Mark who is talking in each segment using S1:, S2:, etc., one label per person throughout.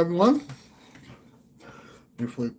S1: everyone. Briefly.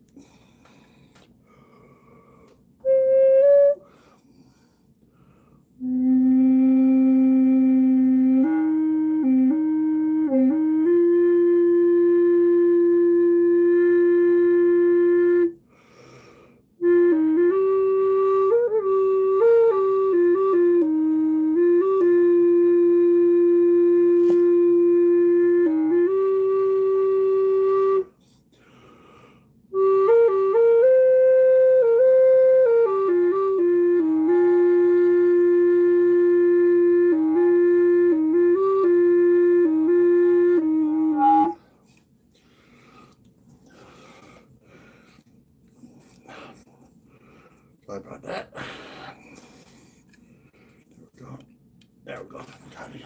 S1: Sorry about that. There we go. There we go. Got it.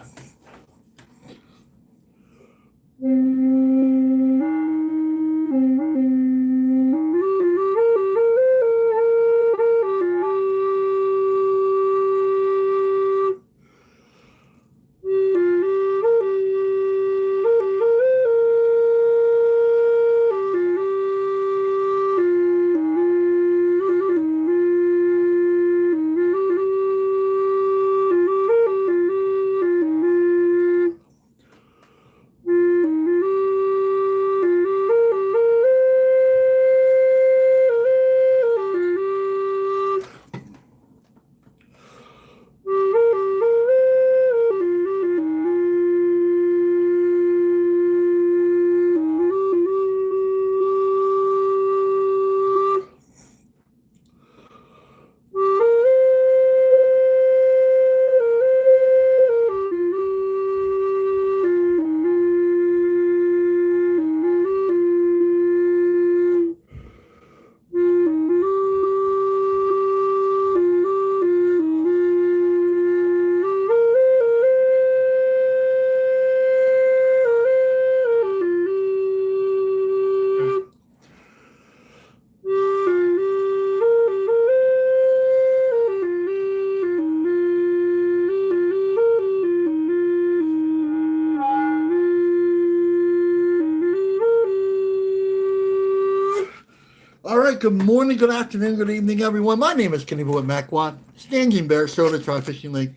S1: All right, good morning, good afternoon, good evening, everyone. My name is Kenny Boy Macquat, Standing Bear, Soda, Tri Fishing Lake,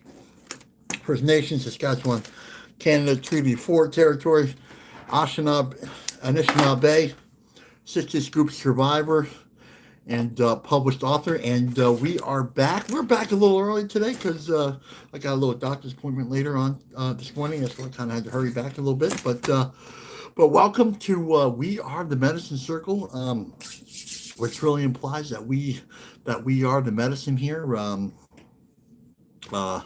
S1: First Nations, Saskatchewan, Canada, Treaty 4 territories, Anishinaabe, Sister Scoop Survivor, and published author. And we are back. We're back a little early today because I got a little doctor's appointment later on this morning. So I kind of had to hurry back a little bit. But welcome to We Are the Medicine Circle, which really implies that we are the medicine here. Uh, it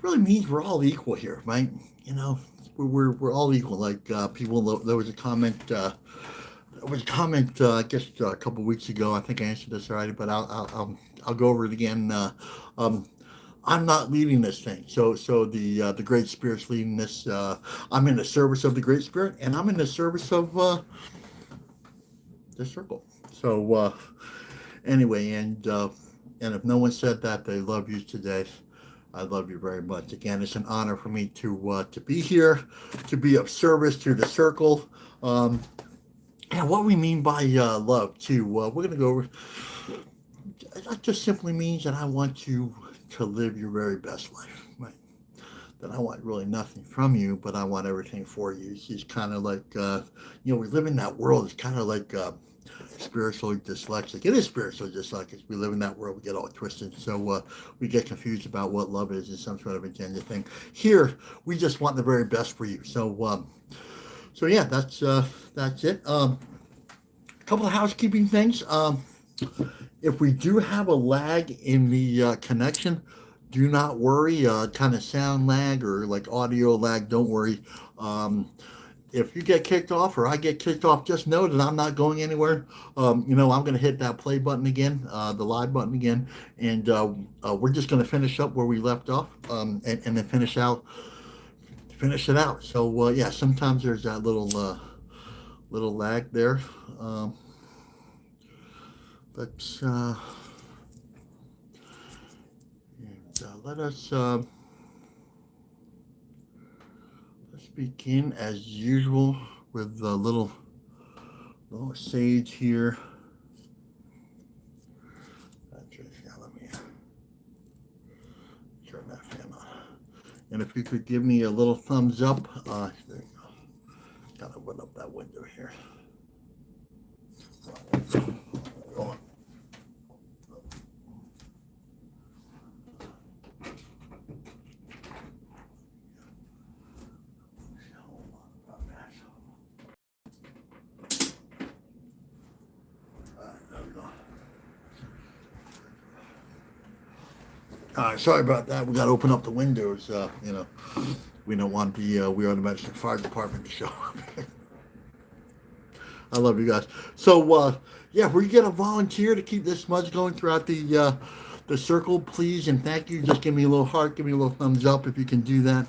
S1: really means we're all equal here, right? You know, we're all equal. Like people, there was a comment. I guess a couple of weeks ago. I think I answered this already, but I'll go over it again. Um, I'm not leading this thing. So the Great Spirit's leading this. I'm in the service of the Great Spirit, and I'm in the service of the circle. So anyway, and if no one said that they love you today, I love you very much. Again, it's an honor for me to be here, to be of service to the circle. Um, and what we mean by love, too. We're gonna go over. That just simply means that I want you to live your very best life. Right? That I want really nothing from you, but I want everything for you. It's kind of like we live in that world. It's kind of like spiritually dyslexic. It is spiritually dyslexic. We live in that world. We get all twisted. So we get confused about what love is and some sort of agenda thing. Here, we just want the very best for you. So yeah, that's it. A couple of housekeeping things. If we do have a lag in the connection, do not worry. Kind of sound lag or like audio lag, don't worry. Um, if you get kicked off or I get kicked off, just know that I'm not going anywhere. I'm going to hit that play button again, the live button again, and we're just going to finish up where we left off, and then finish it out. So yeah, sometimes there's that little lag there. Um, let's let us let's begin as usual with a little sage here. Let me turn that fan on. And if you could give me a little thumbs up, there you go. Gotta open up that window here. Go on. Sorry about that. We got to open up the windows. We don't want the We Are the Medicine Fire Department to show up. I love you guys. So, yeah, we get a volunteer to keep this smudge going throughout the circle, please, and thank you. Just give me a little heart, give me a little thumbs up if you can do that.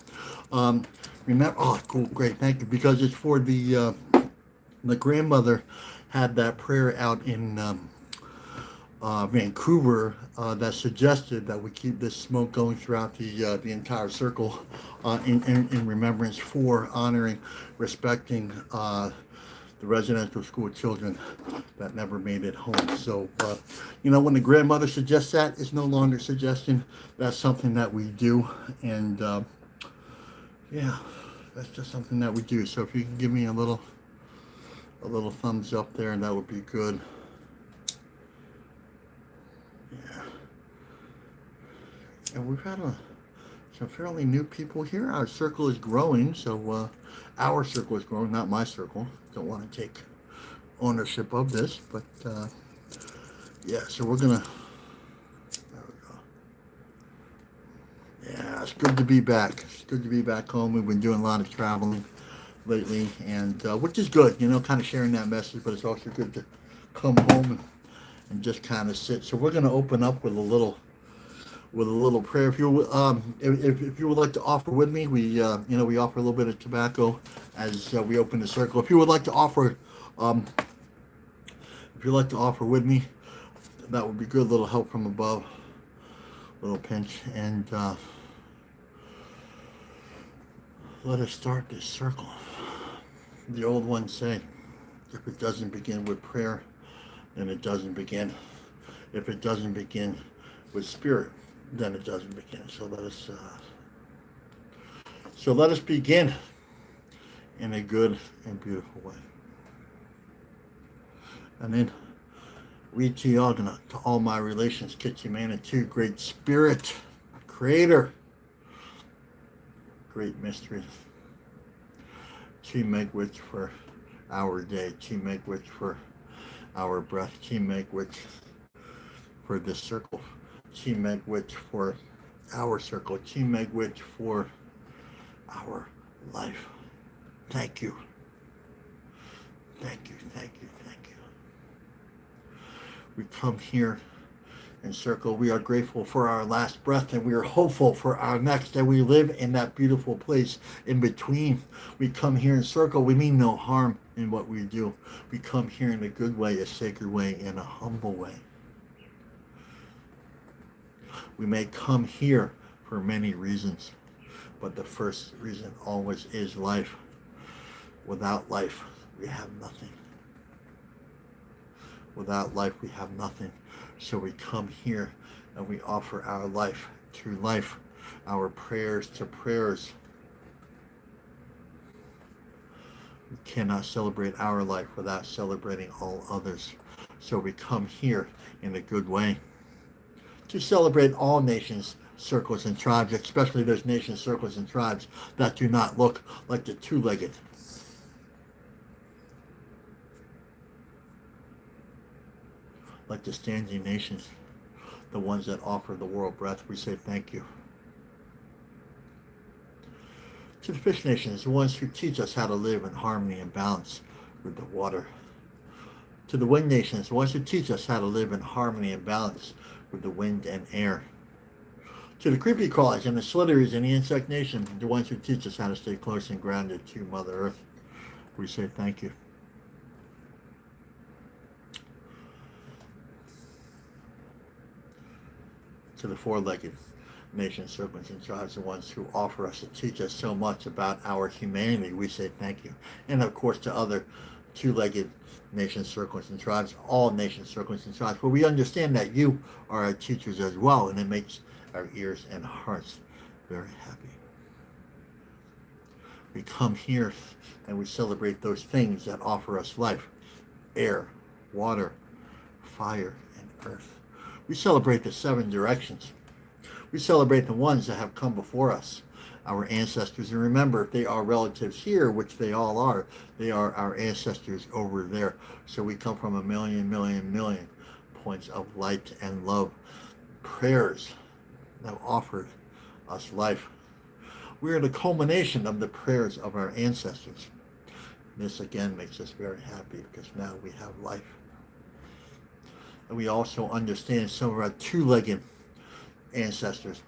S1: Remember, oh, cool, great, thank you, because it's for the grandmother had that prayer out in Vancouver that suggested that we keep this smoke going throughout the entire circle in remembrance for honoring, respecting the residential school children that never made it home. So, when the grandmother suggests that, it's no longer suggestion. That's something that we do, and yeah, that's just something that we do. So if you can give me a little thumbs up there, that would be good. Yeah. And we've had some fairly new people here. Our circle is growing, so our circle is growing, not my circle. Don't want to take ownership of this, but yeah, so we're gonna, there we go. Yeah, it's good to be back. It's good to be back home. We've been doing a lot of traveling lately, and which is good, kind of sharing that message, but it's also good to come home and just kind of sit. So we're going to open up with a little prayer. If you if you would like to offer with me, we we offer a little bit of tobacco as we open the circle. If you would like to offer, with me, that would be good. A little help from above, a little pinch, and let us start this circle. The old ones say, if it doesn't begin with prayer, then it doesn't begin. If it doesn't begin with spirit, then it doesn't begin. So let us begin in a good and beautiful way. And then Ritiagana, to all my relations, Kitchimanitou, Great Spirit, Creator, Great Mystery, Chi Megwich for our day, Chi Megwich for our breath, Chi Megwich for this circle, Chi Megwich for our circle, Chi Megwich for our life. Thank you. Thank you, thank you, thank you. We come here in circle. We are grateful for our last breath, and we are hopeful for our next, and we live in that beautiful place in between. We come here in circle. We mean no harm in what we do. We come here in a good way, a sacred way, in a humble way. We may come here for many reasons, but the first reason always is life. Without life, we have nothing. Without life, we have nothing. So we come here and we offer our life to life, our prayers to prayers. We cannot celebrate our life without celebrating all others. So we come here in a good way to celebrate all nations, circles, and tribes, especially those nations, circles, and tribes that do not look like the two-legged. Like the standing nations, the ones that offer the world breath, we say thank you. To the fish nations, the ones who teach us how to live in harmony and balance with the water. To the wind nations, the ones who teach us how to live in harmony and balance with the wind and air. To the creepy crawlers and the slitheries and the insect nation, the ones who teach us how to stay close and grounded to Mother Earth, we say thank you. To the four-legged, nations, circles, and tribes, the ones who offer us to teach us so much about our humanity. We say thank you. And of course, to other two-legged nations, circles, and tribes, all nations, circles, and tribes. For we understand that you are our teachers as well, and it makes our ears and hearts very happy. We come here and we celebrate those things that offer us life: air, water, fire, and earth. We celebrate the seven directions. We celebrate the ones that have come before us, our ancestors. And remember, if they are relatives here, which they all are, they are our ancestors over there. So we come from a million points of light and love, prayers that offered us life. We are the culmination of the prayers of our ancestors. This again makes us very happy because now we have life. And we also understand some of our two-legged ancestors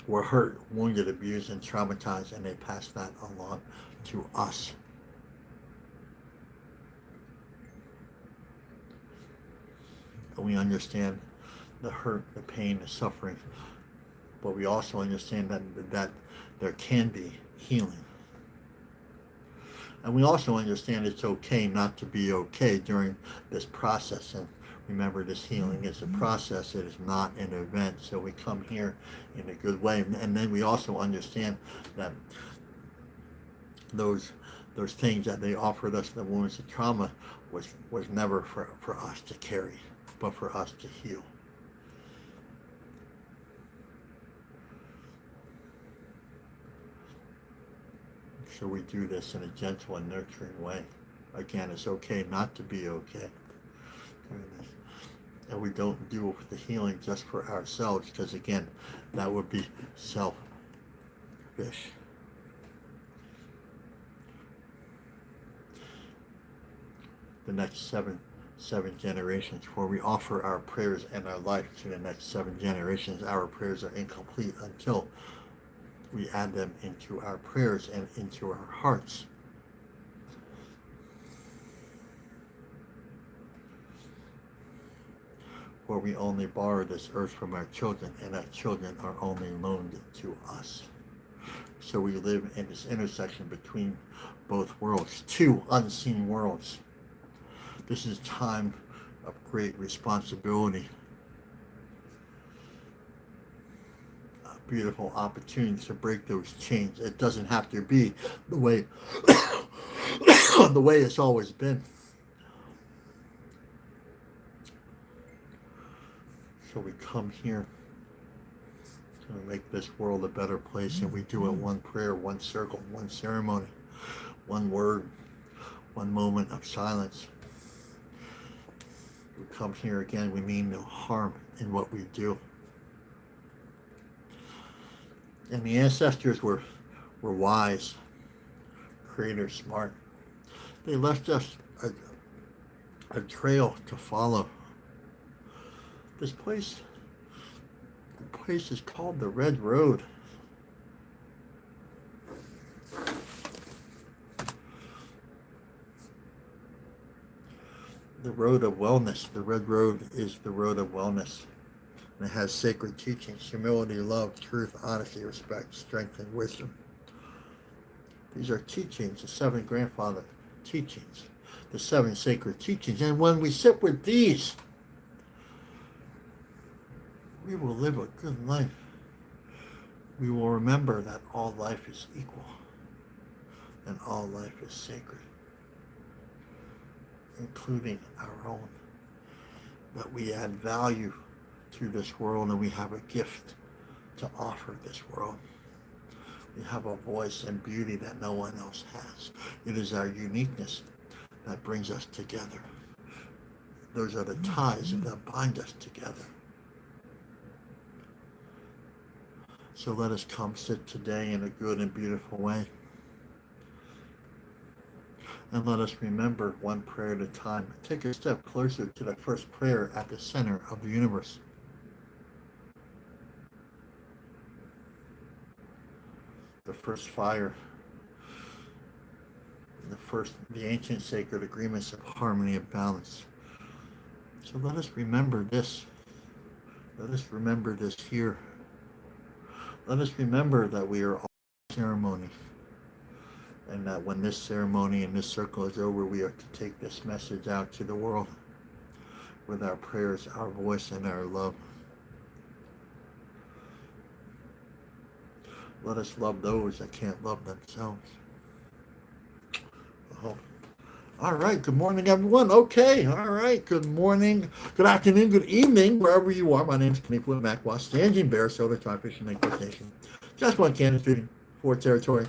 S1: were hurt, wounded, abused, and traumatized, and they passed that along to us. And we understand the hurt, the pain, the suffering, but we also understand that there can be healing. And we also understand it's okay not to be okay during this process. And remember, this healing is a process. It is not an event. So we come here in a good way. And then we also understand that those things that they offered us, the wounds, the trauma, was never for us to carry, but for us to heal. So we do this in a gentle and nurturing way. Again, it's okay not to be okay. And we don't do the healing just for ourselves, because again, that would be selfish. The next seven generations, for we offer our prayers and our life to the next 7 generations. Our prayers are incomplete until we add them into our prayers and into our hearts. For we only borrow this earth from our children, and our children are only loaned to us. So we live in this intersection between both worlds, 2 unseen worlds. This is a time of great responsibility. A beautiful opportunity to break those chains. It doesn't have to be the way the way it's always been. So we come here to make this world a better place, and we do it one prayer, one circle, one ceremony, one word, one moment of silence. We come here again, we mean no harm in what we do. And the ancestors were wise, creators, smart. They left us a trail to follow. This place, the place is called the Red Road. The road of wellness. The Red Road is the road of wellness. And it has sacred teachings: humility, love, truth, honesty, respect, strength, and wisdom. These are teachings, the 7 grandfather teachings, the 7 sacred teachings. And when we sit with these, we will live a good life. We will remember that all life is equal and all life is sacred, including our own. That we add value to this world, and we have a gift to offer this world. We have a voice and beauty that no one else has. It is our uniqueness that brings us together. Those are the ties that bind us together. So let us come sit today in a good and beautiful way. And let us remember one prayer at a time. Take a step closer to the first prayer at the center of the universe. The first fire. The ancient sacred agreements of harmony and balance. So let us remember this. Let us remember this here. Let us remember that we are all ceremony, and that when this ceremony and this circle is over, we are to take this message out to the world with our prayers, our voice, and our love. Let us love those that can't love themselves. Oh. All right. Good morning, everyone. Okay. All right. Good morning, good afternoon, good evening, wherever you are. My name is Kaniqua Makwa, Standing Bear, Soda Tribe Fishing Lake Station. Just one Kansas City, Fort Territory,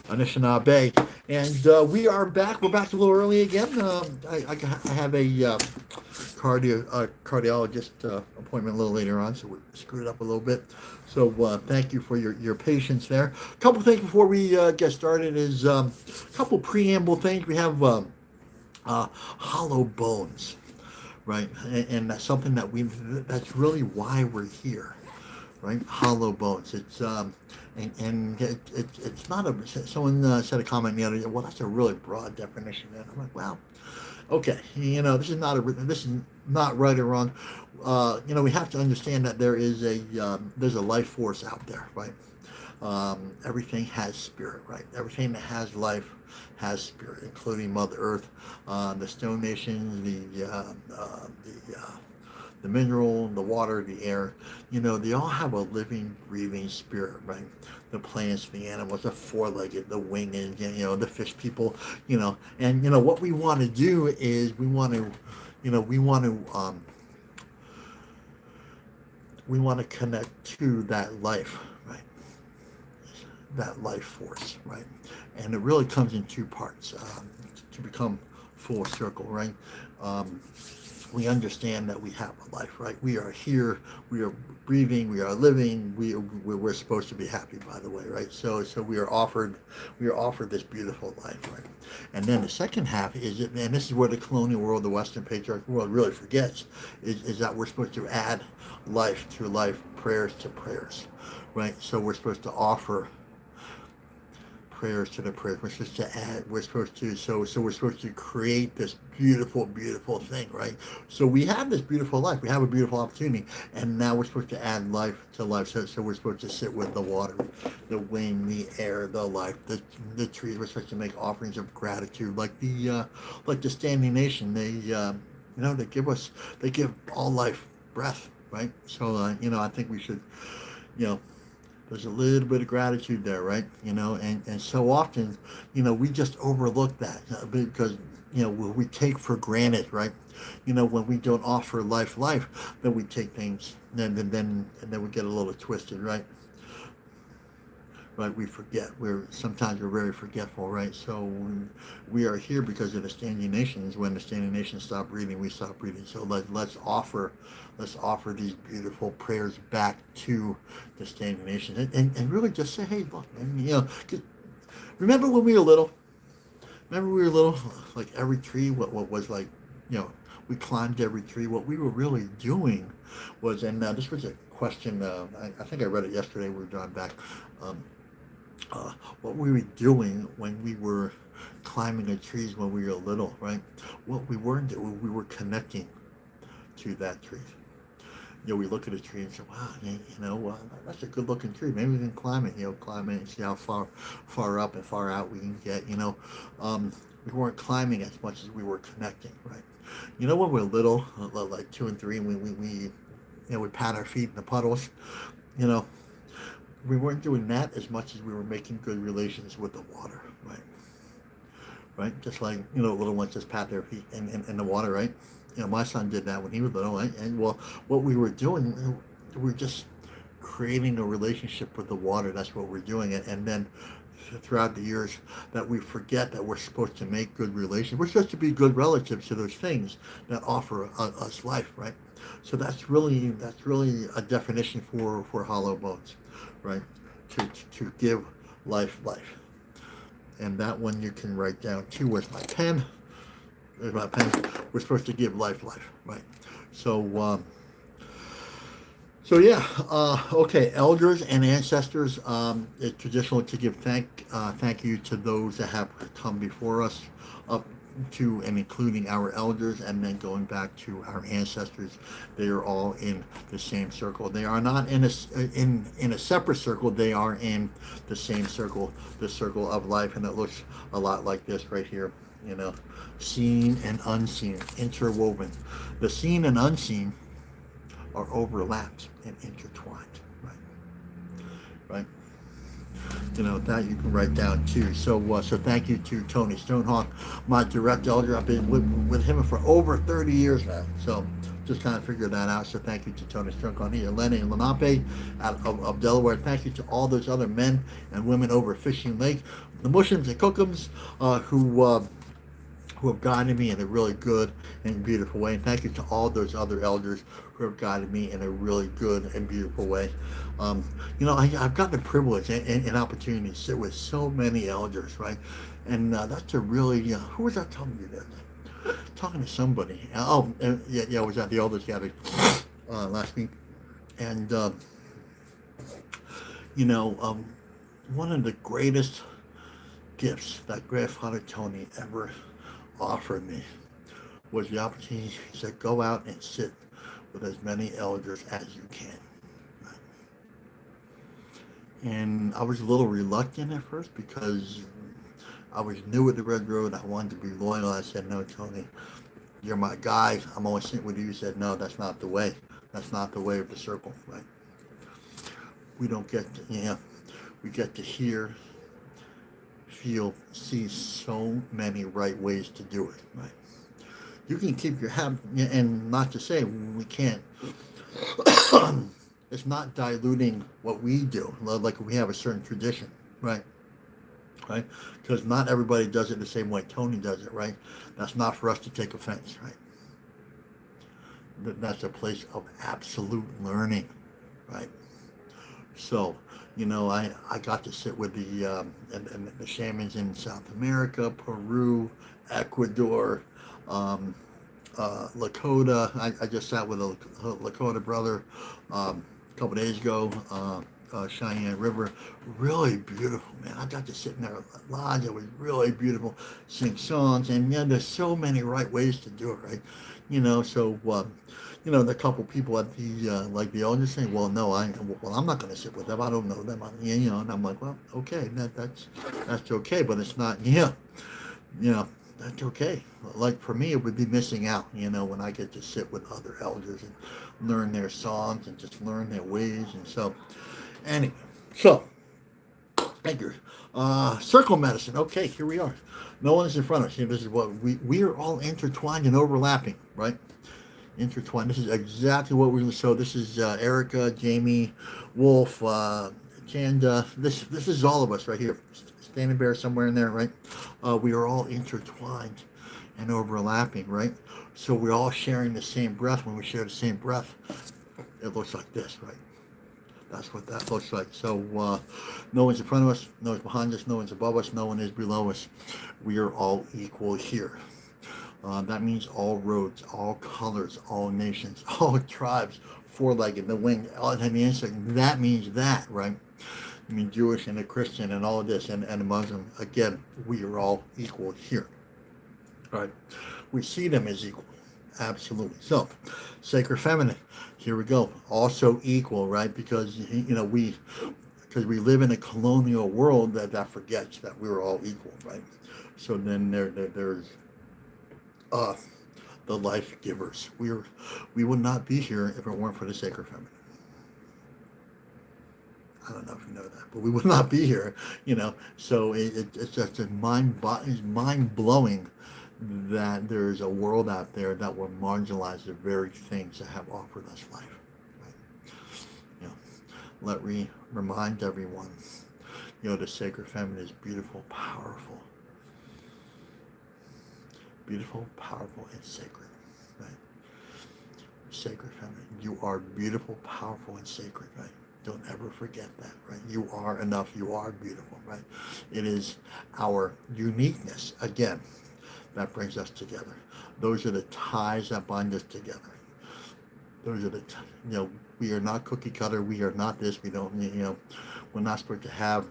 S1: Anishinaabe. And we are back. We're back a little early again. I have a cardiologist appointment a little later on, so we screwed up a little bit. So thank you for your patience there. A couple things before we get started is a couple preamble things. We have hollow bones, right? And that's something that's really why we're here, right? Hollow bones. It's it's not a. Someone said a comment the other day. Well, that's a really broad definition. And I'm like, well, okay, this is not right or wrong. We have to understand that there's a life force out there, right? Everything has spirit, right? Everything that has life has spirit, including Mother Earth, the stone nations, the mineral, the water, the air. They all have a living, breathing spirit, right? The plants, the animals, the four-legged, the winged, the fish people, and what we want to do is we want to connect to that life, right? That life force, right? And it really comes in two parts to become full circle, right? We understand that we have a life, right? We are here, we are breathing, we are living, we're supposed to be happy, by the way, right? So we are offered this beautiful life, right? And then the second half is, and this is where the colonial world, the Western patriarchal world really forgets, is that we're supposed to add life to life, prayers to prayers, right? So we're supposed to offer prayers to the prayers. We're supposed to add. We're supposed to. So we're supposed to create this beautiful, beautiful thing, right? So we have this beautiful life. We have a beautiful opportunity, and now we're supposed to add life to life. So we're supposed to sit with the water, the wind, the air, the life, the trees. We're supposed to make offerings of gratitude, like the Standing Nation. They give all life breath, right? So I think we should, there's a little bit of gratitude there, right? And so often, we just overlook that because, we take for granted, right? When we don't offer life, then we take things, and then we get a little twisted, right? Right, we forget. Sometimes we're very forgetful, right? So we are here because of the Standing Nations. When the Standing Nations stop breathing, we stop breathing. So let's offer these beautiful prayers back to the Standing Nations, and really just say, hey, look, and remember when we were little? Remember we were little, like every tree, what was like, we climbed every tree. What we were really doing was, and this was a question. I think I read it yesterday. We were driving back. What we were doing when we were climbing the trees when we were little, right? What we weren't doing, we were connecting to that tree. We look at a tree and say, wow, that's a good looking tree. Maybe we can climb it, and see how far up and far out we can get, we weren't climbing as much as we were connecting, right? When we're little, like 2 and 3, and we pat our feet in the puddles, we weren't doing that as much as we were making good relations with the water, right? Right? Just like, little ones just pat their feet in the water, right? My son did that when he was little, right? And well, what we were doing, we were just creating a relationship with the water. That's what we're doing. And then throughout the years that we forget that we're supposed to make good relations. We're supposed to be good relatives to those things that offer us life, right? So that's really a definition for hollow bones, right? To give life. And that one you can write down too with my pen. There's my pen. We're supposed to give life, right? So yeah, okay, elders and ancestors, it's traditional to give thank you to those that have come before us. to and including our elders, and then going back to our ancestors, they are all in the same circle. They are not in a separate circle. They are in the same circle, the circle of life, and it looks a lot like this right here. You know, seen and unseen, interwoven. The seen and unseen are overlapped and intertwined. Right. Right. You know, that you can write down too. So thank you to Tony Stonehawk, my direct elder. I've been with him for over 30 years now. So just kind of figured that out. So thank you to Tony Stonehawk here, Lenny and Lenape out of Delaware. Thank you to all those other men and women over Fishing Lake, the Muslims and Kookums who have guided me in a really good and beautiful way. And thank you to all those other elders who have guided me in a really good and beautiful way. You know, I've gotten the privilege and opportunity to sit with so many elders, right? And that's a really, who was I talking to that? Talking to somebody. Yeah, I was at the elders gathering last week. And, you know, one of the greatest gifts that Grandfather Tony ever offered me was the opportunity. He said, go out and sit with as many elders as you can. And I was a little reluctant at first because I was new at the Red Road. I wanted to be loyal. I said, no, Tony, you're my guy. I'm always sitting with you. He said, no, that's not the way. That's not the way of the circle, right? We don't get to, we get to hear, feel, see so many right ways to do it, right? You can keep your habit, and not to say we can't. It's not diluting what we do, like we have a certain tradition, right? Right? Because not everybody does it the same way Tony does it, right? That's not for us to take offense, right? That's a place of absolute learning, right? So, I got to sit with the shamans in South America, Peru, Ecuador, Lakota. I just sat with a Lakota brother a couple days ago, Cheyenne River. Really beautiful, man. I got to sit in their lodge. It was really beautiful. Sing songs, and there's so many right ways to do it, right? The couple people at the like the elders saying, "Well, no, I'm not going to sit with them. I don't know them." And I'm like, "Well, okay, that's okay, but it's not, that's okay." Like for me, it would be missing out, when I get to sit with other elders and learn their songs and just learn their ways, and so anyway, so thank you. Circle medicine. Okay, here we are. No one is in front of us. This is what we are all intertwined and overlapping, right? Intertwined. This is exactly what we're going to show. This is Erica, Jamie, Wolf, Chanda. This is all of us right here. Standing Bear somewhere in there, right? We are all intertwined and overlapping, right? So we're all sharing the same breath. When we share the same breath, it looks like this, right? That's what that looks like. So no one's in front of us, no one's behind us, no one's above us, no one is below us. We are all equal here. That means all roads, all colors, all nations, all tribes, four-legged, the winged, and the insect. That means that, right? I mean, Jewish and a Christian and all of this and a Muslim. Again, we are all equal here, right? We see them as equal, absolutely. So, sacred feminine, here we go. Also equal, right? Because we live in a colonial world that forgets that we're all equal, right? So then there's the life givers. We would not be here if it weren't for the sacred feminine. I don't know if you know that, but we would not be here, So it's just mind blowing that there's a world out there that will marginalize the very things that have offered us life. Right? Let me remind everyone, the sacred feminine is beautiful, powerful. Beautiful, powerful, and sacred, right? Sacred feminine. You are beautiful, powerful, and sacred, right? Don't ever forget that, right? You are enough. You are beautiful, right? It is our uniqueness, again, that brings us together. Those are the ties that bind us together. Those are we are not cookie cutter. We are not this. We don't, we're not supposed to have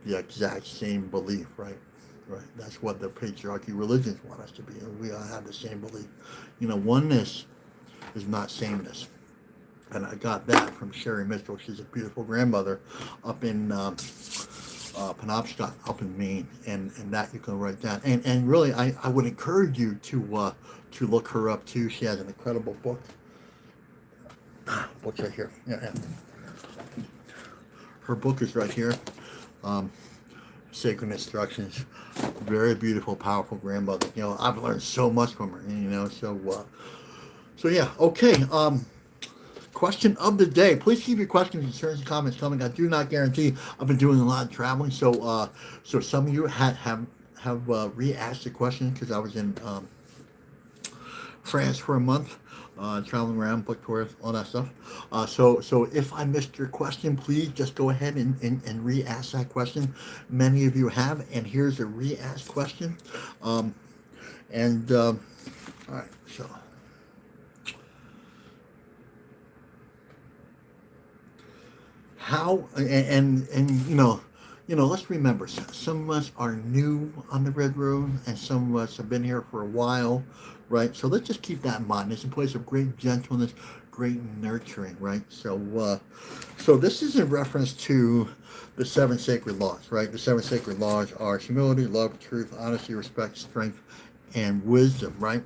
S1: the exact same belief, right? Right. That's what the patriarchy religions want us to be. And we all have the same belief. Oneness is not sameness. And I got that from Sherry Mitchell. She's a beautiful grandmother up in Penobscot, up in Maine, and that you can write down. And really, I would encourage you to look her up too. She has an incredible book. Book's right here. Yeah, yeah. Her book is right here. Um, Sacred Instructions. Very beautiful, powerful grandmother. I've learned so much from her. So yeah. Okay. Question of the day. Please keep your questions, concerns, and comments coming. I do not guarantee. I've been doing a lot of traveling, so some of you have re-asked the question because I was in France for a month, traveling around, book tours, all that stuff. So if I missed your question, please just go ahead and re-ask that question. Many of you have, and here's a re-asked question. All right, so. How let's remember, some of us are new on the red road and some of us have been here for a while, right? So let's just keep that in mind. It's a place of great gentleness, great nurturing, right? So this is in reference to the seven sacred laws, right? The seven sacred laws are humility, love, truth, honesty, respect, strength, and wisdom, right?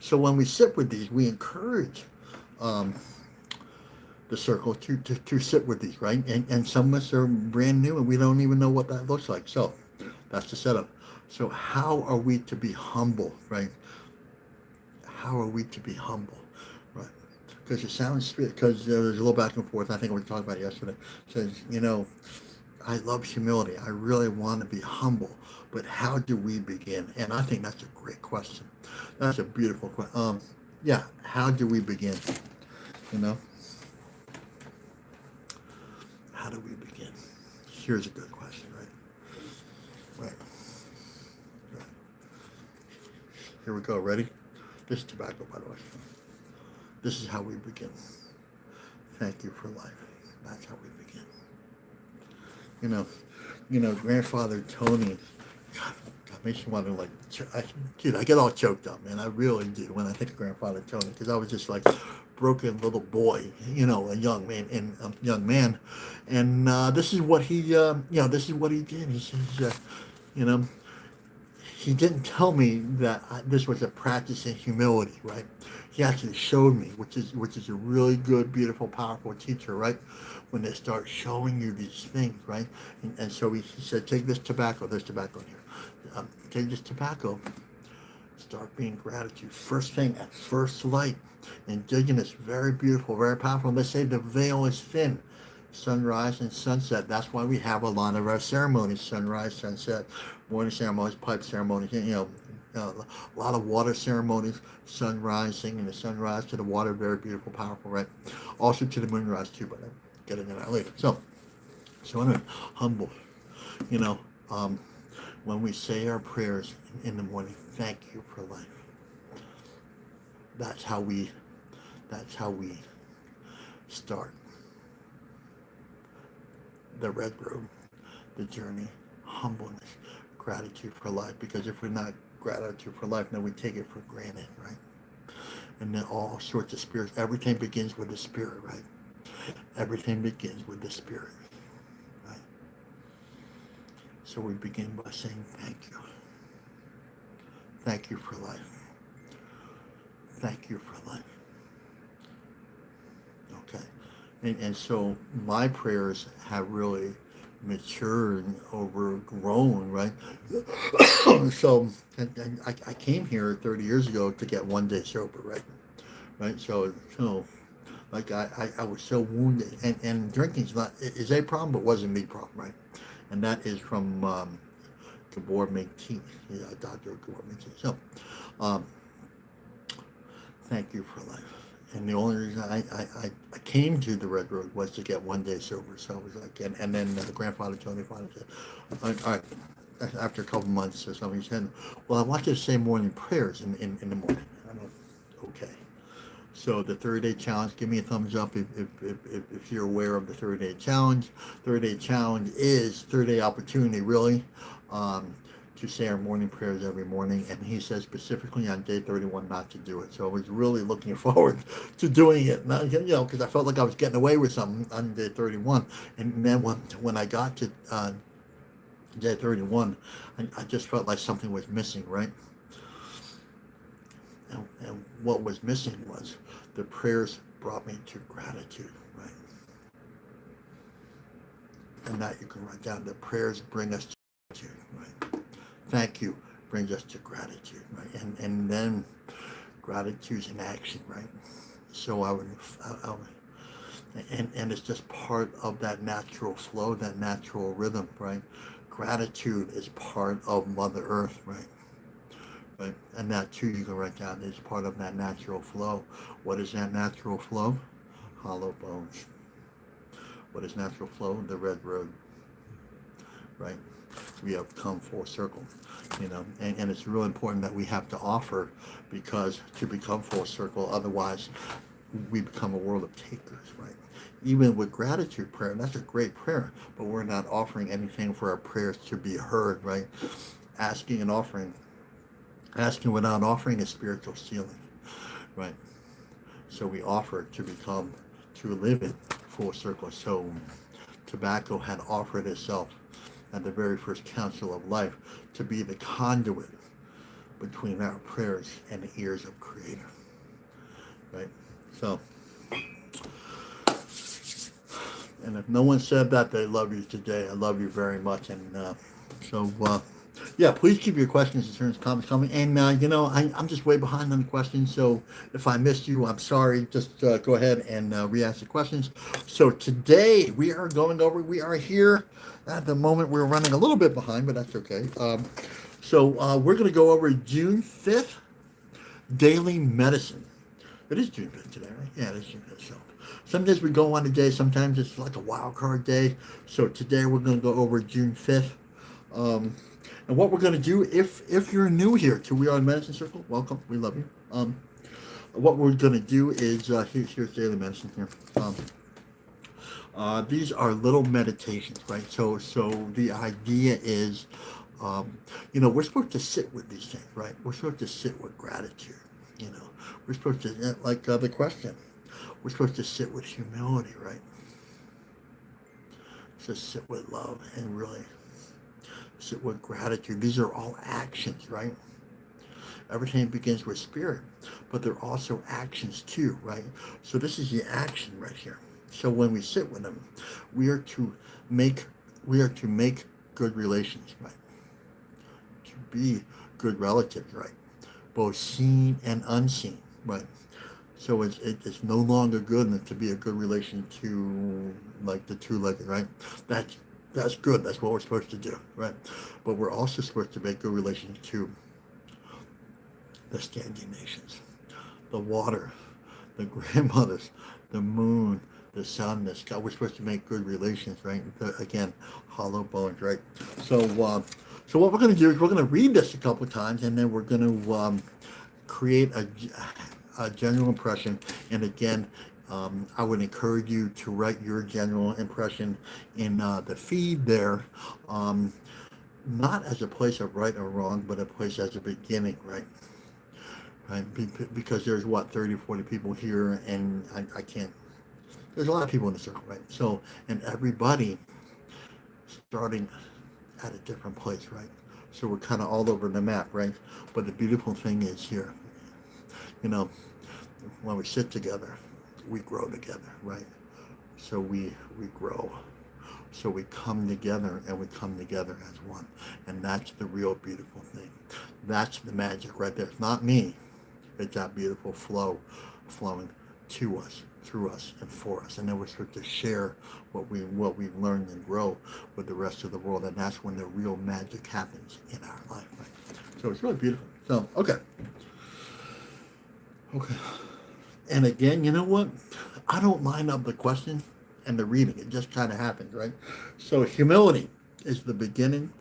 S1: So when we sit with these, we encourage the circle to sit with these, right? And some of us are brand new and we don't even know what that looks like. So that's the setup. So how are we to be humble, right? How are we to be humble, right? Because it sounds, because there's a little back and forth. I think we talked about it yesterday. It says, I love humility. I really want to be humble, but how do we begin? And I think that's a great question. That's a beautiful question. Yeah, how do we begin? How do we begin? Here's a good question, right? Right. Here we go. Ready? This is tobacco, by the way. This is how we begin. Thank you for life. That's how we begin. Grandfather Tony, God, that makes me want to I get all choked up, man. I really do when I think of Grandfather Tony, because I was just like broken little boy, a young man, and this is what he, this is what he did. He says, he didn't tell me that this was a practice in humility, right? He actually showed me, which is a really good, beautiful, powerful teacher, right? When they start showing you these things, right? And so he said, take this tobacco. There's tobacco in here. Take this tobacco. Start being gratitude. First thing at first light. Indigenous, very beautiful, very powerful. And they say the veil is thin. Sunrise and sunset. That's why we have a lot of our ceremonies: sunrise, sunset, morning ceremonies, pipe ceremonies. A lot of water ceremonies. Sunrise, singing the sunrise to the water, very beautiful, powerful, right? Also to the moonrise too, but I'll get into that later. So anyway, humble. When we say our prayers in the morning, thank you for life. That's how we start the red road, the journey, humbleness, gratitude for life. Because if we're not gratitude for life, then we take it for granted, right? And then all sorts of spirits. Everything begins with the spirit, right? Everything begins with the spirit, right? So we begin by saying thank you. Thank you for life. Thank you for life. Okay. And so my prayers have really matured, overgrown, right? So and I came here 30 years ago to get one day sober, right? Right. So like I was so wounded, and drinking's not is a problem, but wasn't me problem, right? And that is from Gabor Maté, Dr. Gabor Maté. So thank you for life. And the only reason I came to the Red Road was to get one day sober. So I was like, and then Grandfather Tony finally said, all right, after a couple months or something, he said, well, I want you to say morning prayers in the morning. I'm like, okay. So the 30-day challenge, give me a thumbs up if you're aware of the 30-day challenge. 30-day challenge is 30-day opportunity, really, to say our morning prayers every morning, and he says specifically on day 31 not to do it. So I was really looking forward to doing it, not, because I felt like I was getting away with something on day 31. And then when I got to day 31, I just felt like something was missing, right? And what was missing was the prayers brought me to gratitude, right? And that you can write down. The prayers bring us to gratitude, right? Thank you brings us to gratitude, right? And then gratitude's in action, right? So I would and it's just part of that natural flow, that natural rhythm, right? Gratitude is part of Mother Earth, right? Right? And that too you can write down is part of that natural flow. What is that natural flow? Hollow bones. What is natural flow? The red road, right? We have come full circle, and it's real important that we have to offer, because to become full circle, otherwise we become a world of takers, right? Even with gratitude prayer, and that's a great prayer, but we're not offering anything for our prayers to be heard, right? Asking without offering is spiritual stealing, right? So we offer to live in full circle. So tobacco had offered itself at the very first council of life to be the conduit between our prayers and the ears of Creator, right? So, and if no one said that they love you today, I love you very much. And yeah, please keep your questions, concerns, comments coming. And I'm just way behind on the questions, so if I missed you, I'm sorry. Just go ahead and re-ask the questions. So today we are here at the moment. We're running a little bit behind, but that's okay. So we're going to go over June 5th, daily medicine. It is June 5th today, right? Yeah, it is June 5th. So some days we go on a day, sometimes it's like a wild card day. So today we're going to go over June 5th. And what we're going to do, if you're new here to We Are in Medicine Circle, welcome. We love you. What we're going to do is, here's daily medicine here. These are little meditations, right? So the idea is, we're supposed to sit with these things, right? We're supposed to sit with gratitude. We're supposed to, like the question, we're supposed to sit with humility, right? Just sit with love and really sit with gratitude. These are all actions, right? Everything begins with spirit, but they're also actions too, right? So this is the action right here. So when we sit with them, we are to make good relations, right? To be good relatives, right? Both seen and unseen, right? So it's no longer good to be a good relation to, like, the two-legged, right? That's good. That's what we're supposed to do, right? But we're also supposed to make good relations to the standing nations, the water, the grandmothers, the moon, the sun, the sky. We're supposed to make good relations, right? Again, hollow bones, right? So what we're going to do is we're going to read this a couple of times, and then we're going to create a general impression. And again, I would encourage you to write your general impression in the feed there, not as a place of right or wrong, but a place as a beginning, right? Right? Because there's 30, 40 people here, and I can't. There's a lot of people in the circle, right? So, and everybody starting at a different place, right? So we're kind of all over the map, right? But the beautiful thing is here, when we sit together, we grow together, right? So we grow. So we come together, and we come together as one. And that's the real beautiful thing. That's the magic right there. It's not me. It's that beautiful flow flowing to us, through us, and for us. And then we're supposed to share what we've learned and grow with the rest of the world. And that's when the real magic happens in our life, right? So it's really beautiful. So, okay. And again, you know what? I don't line up the question and the reading. It just kind of happens, right? So humility is the beginning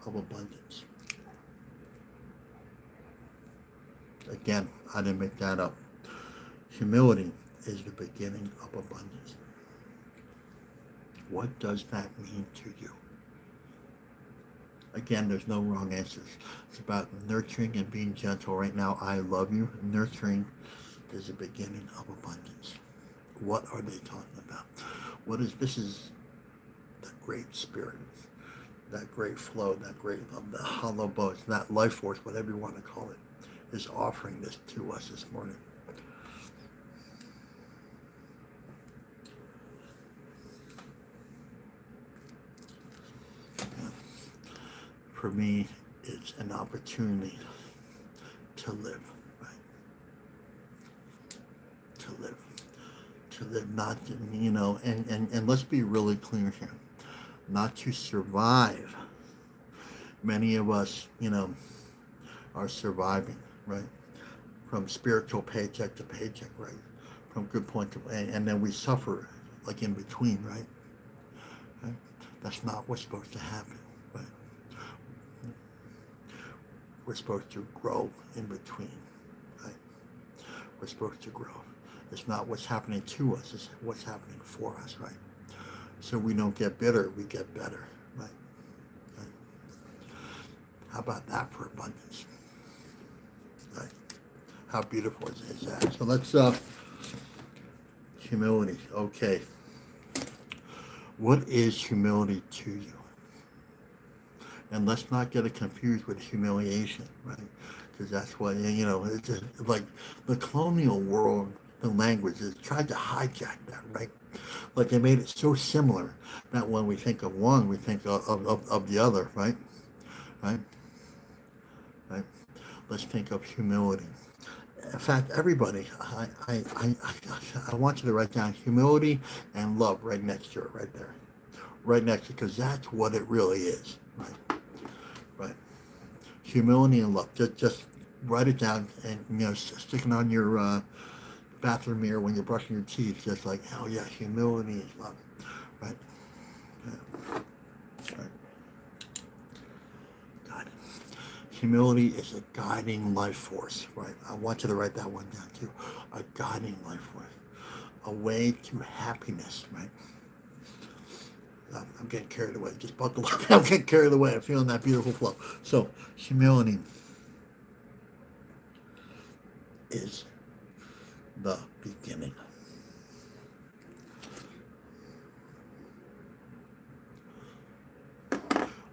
S1: of abundance. Again, I didn't make that up. Humility is the beginning of abundance. What does that mean to you? Again, there's no wrong answers. It's about nurturing and being gentle. Right now, I love you. Nurturing is the beginning of abundance. What are they talking about? This is the great spirit, that great flow, that great love, the hollow bones, that life force, whatever you want to call it, is offering this to us this morning. For me, it's an opportunity to live, right? To live. To live, not, and let's be really clear here. Not to survive. Many of us, are surviving, right? From spiritual paycheck to paycheck, right? From good point to, and then we suffer like in between, right? Right? That's not what's supposed to happen, right? We're supposed to grow in between, right? We're supposed to grow. It's not what's happening to us, it's what's happening for us, right? So we don't get bitter, we get better, right? Right? How about that for abundance? Right? How beautiful is that? So let's, humility, okay. What is humility to you? And let's not get it confused with humiliation, right? Because that's what, it's like the colonial world, the language, has tried to hijack that, right? Like they made it so similar that when we think of one, we think of the other, right? Right? Right? Let's think of humility. In fact, everybody, I want you to write down humility and love right next to it, right there. Right next to it, because that's what it really is, right? Right. Humility and love. Just write it down and, stick it on your bathroom mirror when you're brushing your teeth. Just like, oh yeah, humility is love, right? Yeah. Right. Got it. Humility is a guiding life force, right? I want you to write that one down too. A guiding life force, a way to happiness, right? I'm getting carried away. Just buckle up. I'm getting carried away. I'm feeling that beautiful flow. So, humility is the beginning.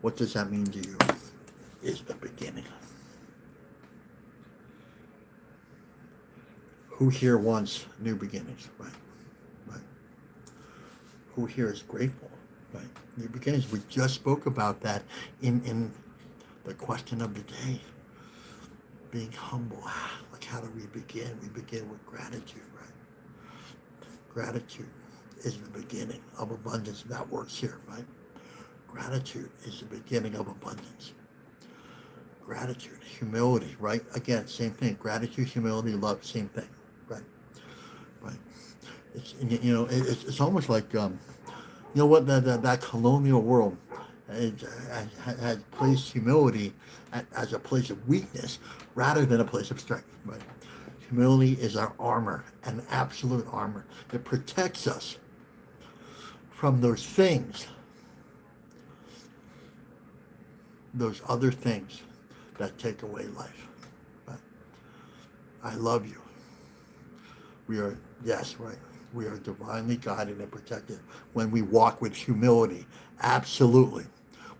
S1: What does that mean to you? Is the beginning. Who here wants new beginnings, right? Right. Who here is grateful, right? New beginnings. We just spoke about that in the question of the day. Being humble. Like, how do we begin? We begin with gratitude, right? Gratitude is the beginning of abundance. That works here, right? Gratitude is the beginning of abundance. Gratitude, humility, right? Again, same thing. Gratitude, humility, love, same thing, right? Right. It's almost like what that colonial world has placed humility as a place of weakness rather than a place of strength, right? Humility is our armor, an absolute armor. It protects us from those things, those other things that take away life. Right? I love you. We are, yes, right. We are divinely guided and protected when we walk with humility. Absolutely.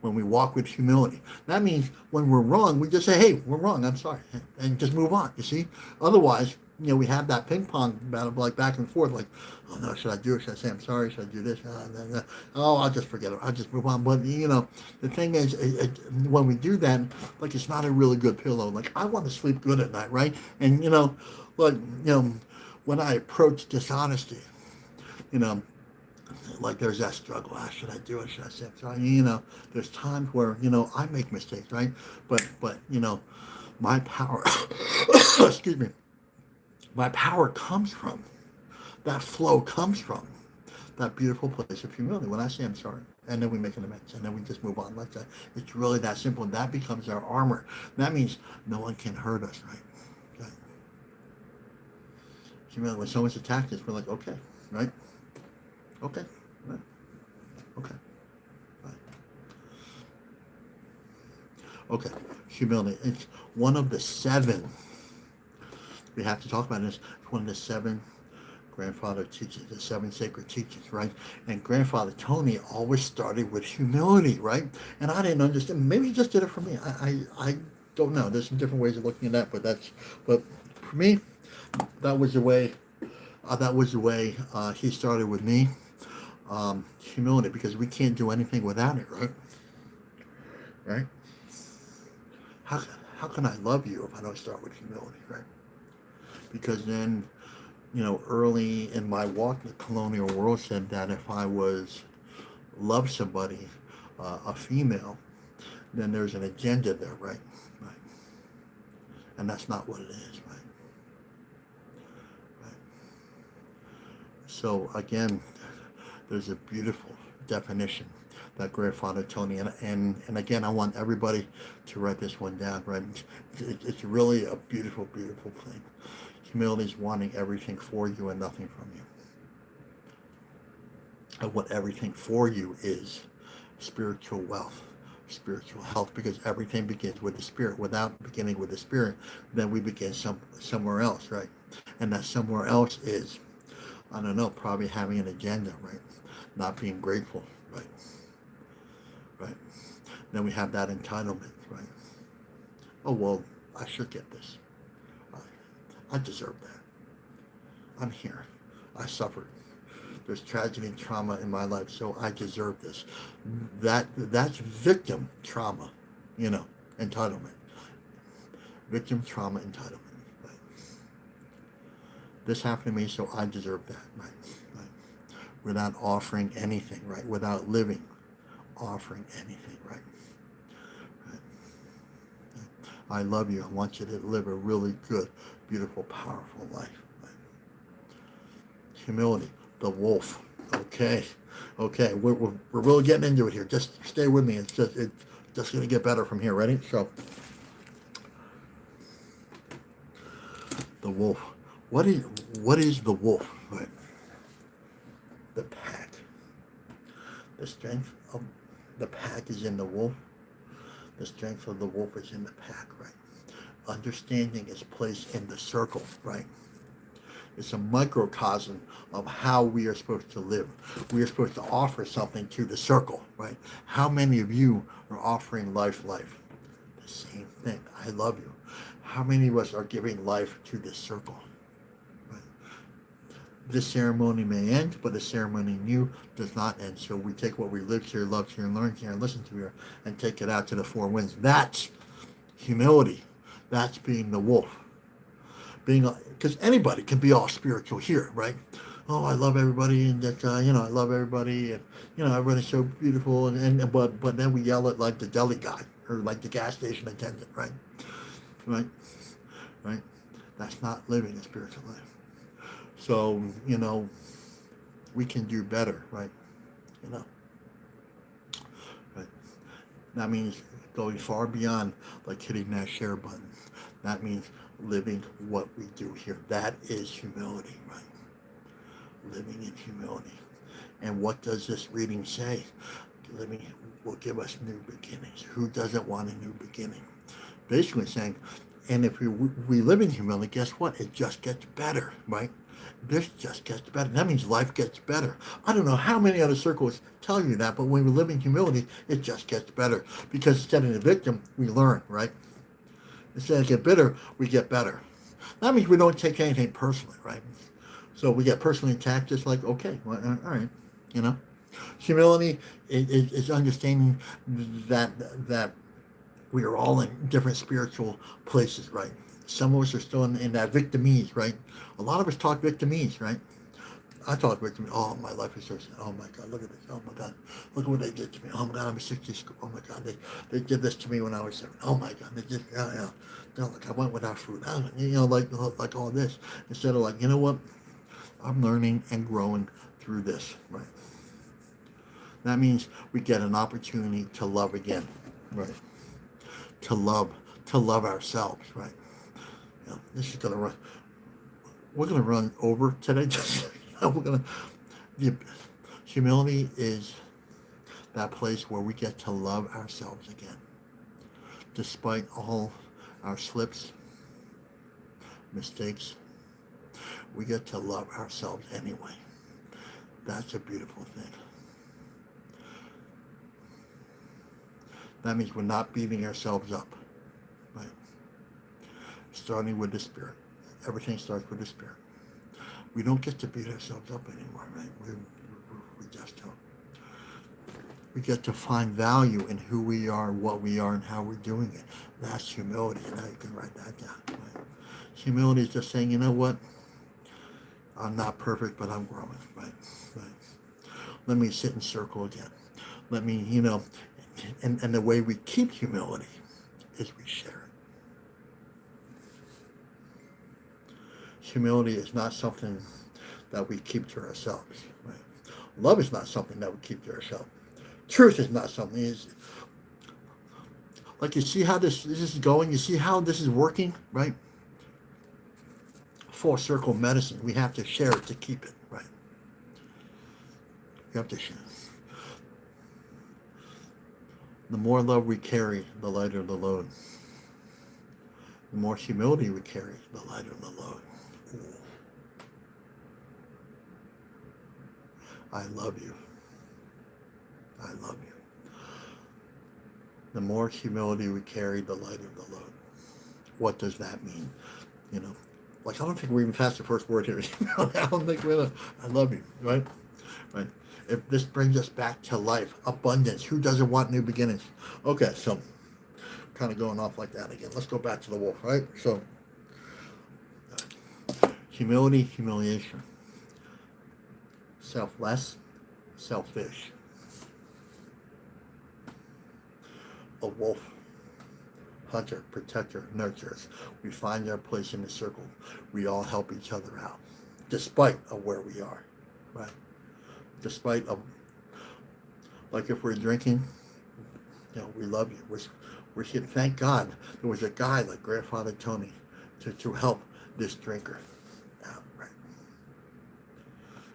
S1: When we walk with humility. That means when we're wrong, we just say, hey, we're wrong. I'm sorry. And just move on. You see? Otherwise, we have that ping pong battle like back and forth, like, oh no, should I do it? Should I say I'm sorry? Should I do this? Oh, I'll just forget it. I'll just move on. But the thing is, when we do that, like it's not a really good pillow. Like I want to sleep good at night, right? And when I approach dishonesty, like there's that struggle. Should I do it? Should I say I'm sorry? There's times where I make mistakes, right? But my power, excuse me, my power comes from that flow comes from that beautiful place of humility. When I say I'm sorry, and then we make an amends, and then we just move on like that. It's really that simple. And that becomes our armor. That means no one can hurt us, right? Okay. Humility. When someone's attacked us, we're like, okay, right? Okay, right. Okay, right. Okay, humility. It's one of the seven. We have to talk about this. It's one of the seven grandfather teaches, the seven sacred teachings, right? And grandfather Tony always started with humility, right? And I didn't understand. Maybe he just did it for me. I don't know. There's some different ways of looking at that, but for me, that was the way. That was the way he started with me. Humility, because we can't do anything without it, right? Right? How how can I love you if I don't start with humility, right? Because then, early in my walk, the colonial world said that if I was love somebody, a female, then there's an agenda there, right? Right. And that's not what it is, right? Right. So again, there's a beautiful definition that grandfather Tony, and again, I want everybody to write this one down, right? It's really a beautiful, beautiful thing. Humility is wanting everything for you and nothing from you. And what everything for you is spiritual wealth, spiritual health, because everything begins with the spirit. Without beginning with the spirit, then we begin somewhere else, right? And that somewhere else is, I don't know, probably having an agenda, right? Not being grateful, right? Right. Then we have that entitlement, right? Oh well, I should get this. I, I deserve that. I'm here. I suffered. There's tragedy and trauma in my life, so I deserve this. That's victim trauma, entitlement. Victim trauma entitlement. Right? This happened to me, so I deserve that. Right? Right? Without offering anything, right? Without living, offering anything, right? Right? I love you. I want you to live a really good, beautiful, powerful life. Right? Humility, the wolf. Okay, okay, we're really getting into it here. Just stay with me. It's just gonna get better from here. Ready? So, the wolf. What is the wolf? Right? The pack. The strength of the pack is in the wolf. The strength of the wolf is in the pack. Right? Understanding is placed in the circle. Right? It's a microcosm of how we are supposed to live. We are supposed to offer something to the circle, right? How many of you are offering life? The same thing. I love you. How many of us are giving life to this circle? Right? This ceremony may end, but the ceremony in you does not end. So we take what we lived here, loved here, and learned here, and listened to here, and take it out to the four winds. That's humility. That's being the wolf. Because anybody can be all spiritual here, right? Oh, I love everybody, and that I love everybody, and everybody's so beautiful, and but then we yell at like the deli guy or like the gas station attendant, right? Right, right. That's not living a spiritual life. So we can do better, right? You know, right. That means going far beyond like hitting that share button. That means living what we do here. That is humility, right? Living in humility. And what does this reading say? Living will give us new beginnings. Who doesn't want a new beginning? Basically saying, and if we live in humility, guess what? It just gets better, right? This just gets better. That means life gets better. I don't know how many other circles tell you that, but when we live in humility, it just gets better. Because instead of the victim, we learn, right? Instead of get bitter, we get better. That means we don't take anything personally, right? So we get personally attacked, just like, okay, well, all right, you know. Humility is understanding that we are all in different spiritual places, right? Some of us are still in that victimese, right? A lot of us talk victimese, right? I talk victim. Oh, my life is so sad. Oh my God, look at this. Oh my God, look at what they did to me. Oh my God, I'm a 60 school. Oh my God, they did this to me when I was 7. Oh my God, they did. Yeah. Like I went without food. Like all this. Instead of like, you know what? I'm learning and growing through this, right? That means we get an opportunity to love again, right? To love ourselves, right? This is gonna run. We're gonna run over today. We're gonna. The humility is that place where we get to love ourselves again, Despite all our slips, mistakes, we get to love ourselves anyway. That's a beautiful thing. That means we're not beating ourselves up, right? Starting with the spirit. Everything starts with the spirit. We don't get to beat ourselves up anymore, right? We just don't. We get to find value in who we are, what we are, and how we're doing it. That's humility. Now you can write that down, right? Humility is just saying, you know what? I'm not perfect, but I'm growing, right? Let me sit in circle again. Let me, and the way we keep humility is we share it. Humility is not something that we keep to ourselves, right? Love is not something that we keep to ourselves. Truth is not something. Is like, you see how this is going. You see how this is working, right? Full circle medicine. We have to share it to keep it, right? We have to share it. The more love we carry, the lighter the load. The more humility we carry, the lighter the load. Ooh. I love you. I love you. The more humility we carry, the lighter the load. What does that mean? Like, I don't think we're even past the first word here. I don't think we're I love you, right? Right. If this brings us back to life, abundance, who doesn't want new beginnings? Okay, so kind of going off like that again. Let's go back to the wolf, right? So, humility, humiliation. Selfless, selfish. A wolf, hunter, protector, nurturers. We find our place in the circle. We all help each other out, despite of where we are, right? Despite of, like, if we're drinking, we love you. We're here. Thank God there was a guy like Grandfather Tony to help this drinker out, right?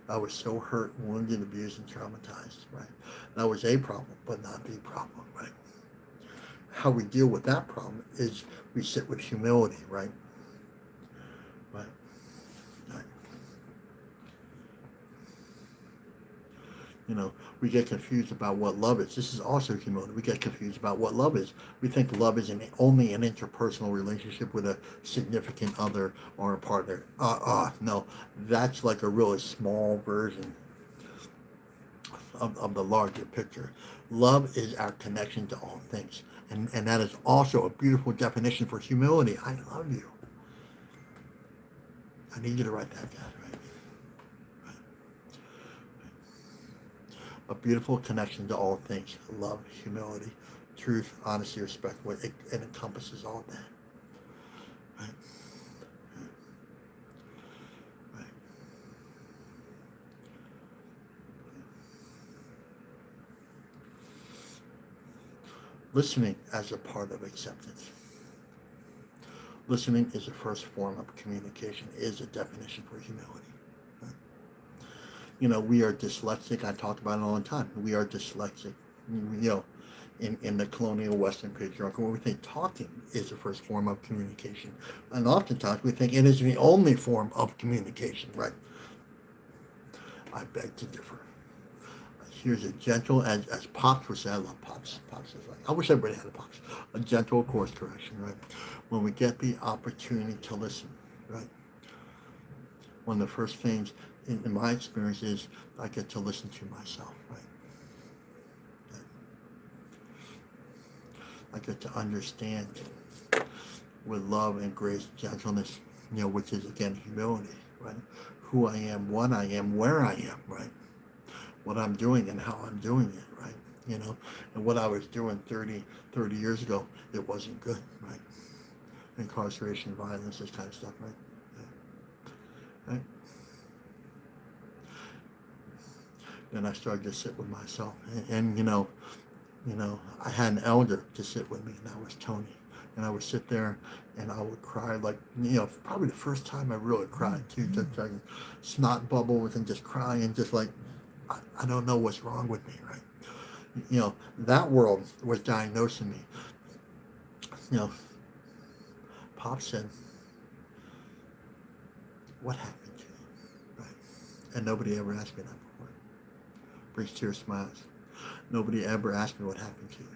S1: I was so hurt, wounded, abused, and traumatized, right? That was a problem, but not the problem, right? How we deal with that problem is we sit with humility, right? Right. Right. We get confused about what love is. This is also humility. We get confused about what love is. We think love is only an interpersonal relationship with a significant other or a partner. No, that's like a really small version of the larger picture. Love is our connection to all things. And that is also a beautiful definition for humility. I love you. I need you to write that down, right? A beautiful connection to all things. Love, humility, truth, honesty, respect. It encompasses all that. Right? Right. Listening as a part of acceptance. Listening is the first form of communication, is a definition for humility. We are dyslexic. I talk about it all the time. We are dyslexic. In the colonial Western patriarchal, we think talking is the first form of communication. And oftentimes we think it is the only form of communication, right? I beg to differ. Here's a gentle, as Pops would say, I love Pops. Pops is like, I wish everybody had a Pops. A gentle course correction, right? When we get the opportunity to listen, right? One of the first things in my experience is I get to listen to myself, right? I get to understand with love and grace, gentleness, which is again humility, right? Who I am, what I am, where I am, right? What I'm doing and how I'm doing it, right? And what I was doing 30 years ago, it wasn't good, right? Incarceration, violence, this kind of stuff, right? Yeah. Right? Then I started to sit with myself, and I had an elder to sit with me, and that was Tony. And I would sit there, and I would cry, like, probably the first time I really cried too, just like snot bubbles and just crying, just like, I don't know what's wrong with me, right? That world was diagnosing me. You know, Pop said, "What happened to you?" Right? And nobody ever asked me that before. Brings tears to my eyes. Nobody ever asked me what happened to you.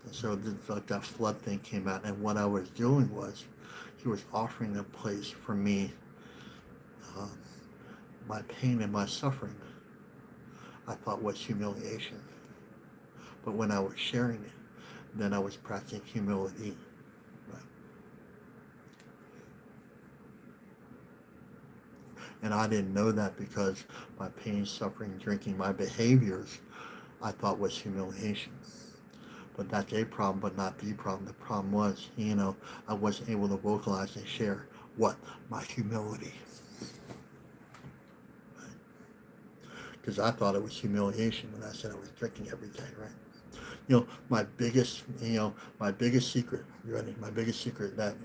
S1: And so like that flood thing came out, and what I was doing was, he was offering a place for me, uh, my pain and my suffering. I thought was humiliation, but when I was sharing it, then I was practicing humility. Right? And I didn't know that because my pain, suffering, drinking, my behaviors, I thought was humiliation. But that's a problem, but not the problem. The problem was, I wasn't able to vocalize and share what? My humility. Because I thought it was humiliation when I said I was drinking every day, right? My biggest secret, you ready? My biggest secret that,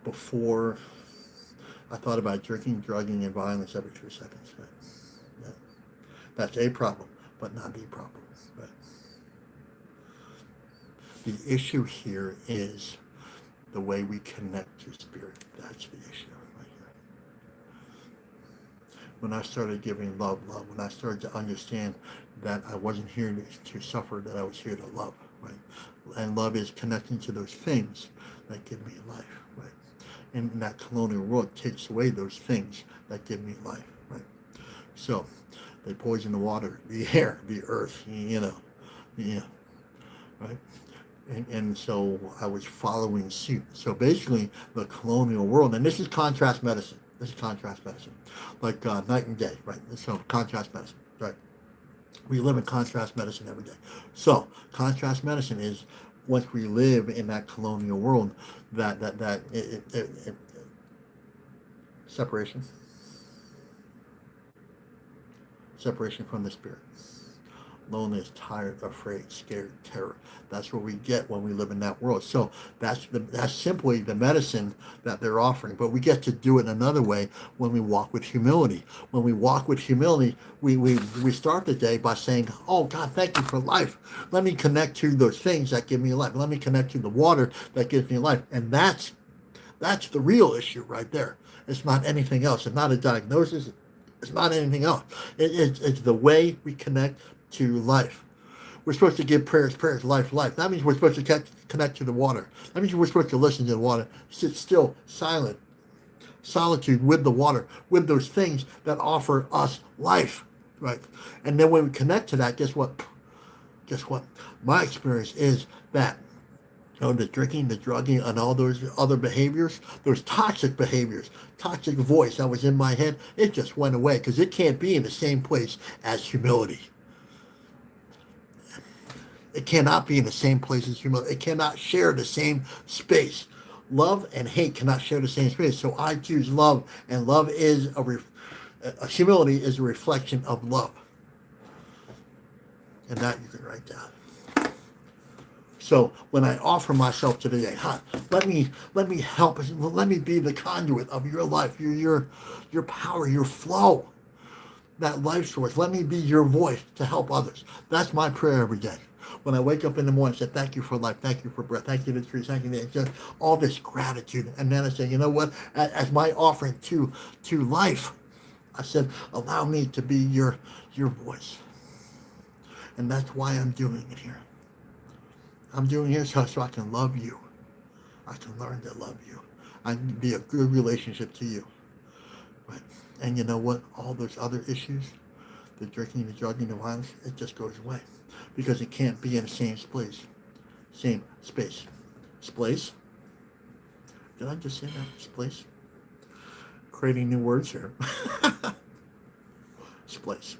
S1: before I thought about drinking, drugging, and violence every 3 seconds, right? Yeah. That's a problem, but not the problem, right? The issue here is the way we connect to spirit. That's the issue right here. When I started giving love, when I started to understand that I wasn't here to suffer, that I was here to love, right? And love is connecting to those things that give me life, right? And that colonial world takes away those things that give me life, right? So they poison the water, the air, the earth, right? And so I was following suit. So basically, the colonial world, and this is contrast medicine. Like night and day, right? So contrast medicine, right? We live in contrast medicine every day. So contrast medicine is once we live in that colonial world, that separation, separation from the spirit. Loneliness, tired, afraid, scared, terror. That's what we get when we live in that world. So that's simply the medicine that they're offering. But we get to do it another way when we walk with humility. When we walk with humility, we start the day by saying, "Oh God, thank you for life. Let me connect to those things that give me life. Let me connect to the water that gives me life." And that's the real issue right there. It's not anything else. It's not a diagnosis. It's not anything else. It's the way we connect to life. We're supposed to give prayers, life. That means we're supposed to connect to the water. That means we're supposed to listen to the water, sit still, silent, solitude with the water, with those things that offer us life, right? And then when we connect to that, guess what? My experience is that the drinking, the drugging, and all those other behaviors, those toxic behaviors, toxic voice that was in my head, it just went away because it can't be in the same place as humility. It cannot be in the same place as humility. It cannot share the same space. Love and hate cannot share the same space. So I choose love, and love is humility is a reflection of love. And that you can write down. So when I offer myself today, let me help, let me be the conduit of your life, your power, your flow, that life source. Let me be your voice to help others. That's my prayer every day. When I wake up in the morning, I say, "Thank you for life, thank you for breath, thank you for the trees, thank you," just all this gratitude. And then I say, you know what? As my offering to life, I said, allow me to be your voice. And that's why I'm doing it here. I'm doing it so I can love you. I can learn to love you. I can be a good relationship to you. Right? And you know what? All those other issues, the drinking, the drugging, the violence, it just goes away. Because it can't be in the same place. Same space. Splace? Did I just say that? Splace? Creating new words here. Splace.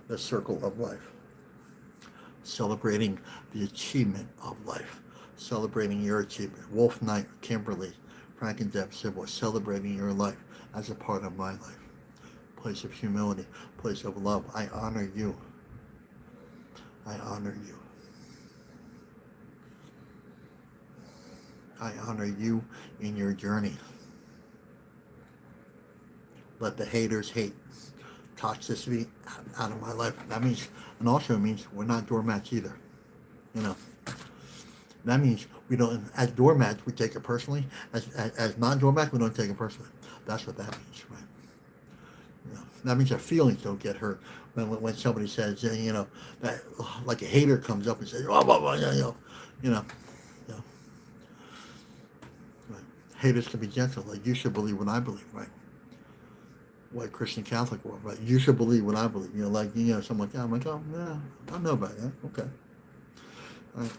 S1: The circle of life. Celebrating the achievement of life. Celebrating your achievement. Wolf Knight, Kimberly, Frank and Deb Sybil, celebrating your life as a part of my life. Place of humility, place of love. I honor you. I honor you. I honor you in your journey. Let the haters hate. Toxicity out of my life. That means, and also means we're not doormats either. You know, that means we don't, as doormats, we take it personally. As non-doormats, we don't take it personally. That's what that means, right? You know, that means our feelings don't get hurt when somebody says, that like a hater comes up and says, oh, blah, blah, you know, you know, right? Haters can be gentle. Like, you should believe what I believe, right? White Christian Catholic world, right? You should believe what I believe. Someone like that. I'm like, oh, yeah, I know about that. Okay. All right.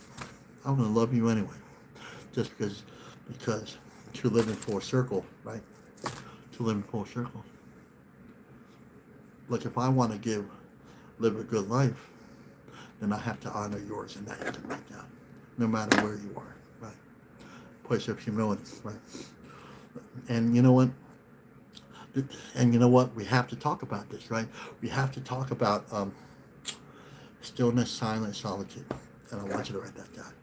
S1: I'm going to love you anyway. Just because to live in full circle, right? To live in full circle. Like, if I want to live a good life, then I have to honor yours, and that you can make that, no matter where you are, right? Place of humility, right? And you know what? We have to talk about this, right? We have to talk about stillness, silence, solitude. And I want you to write that down,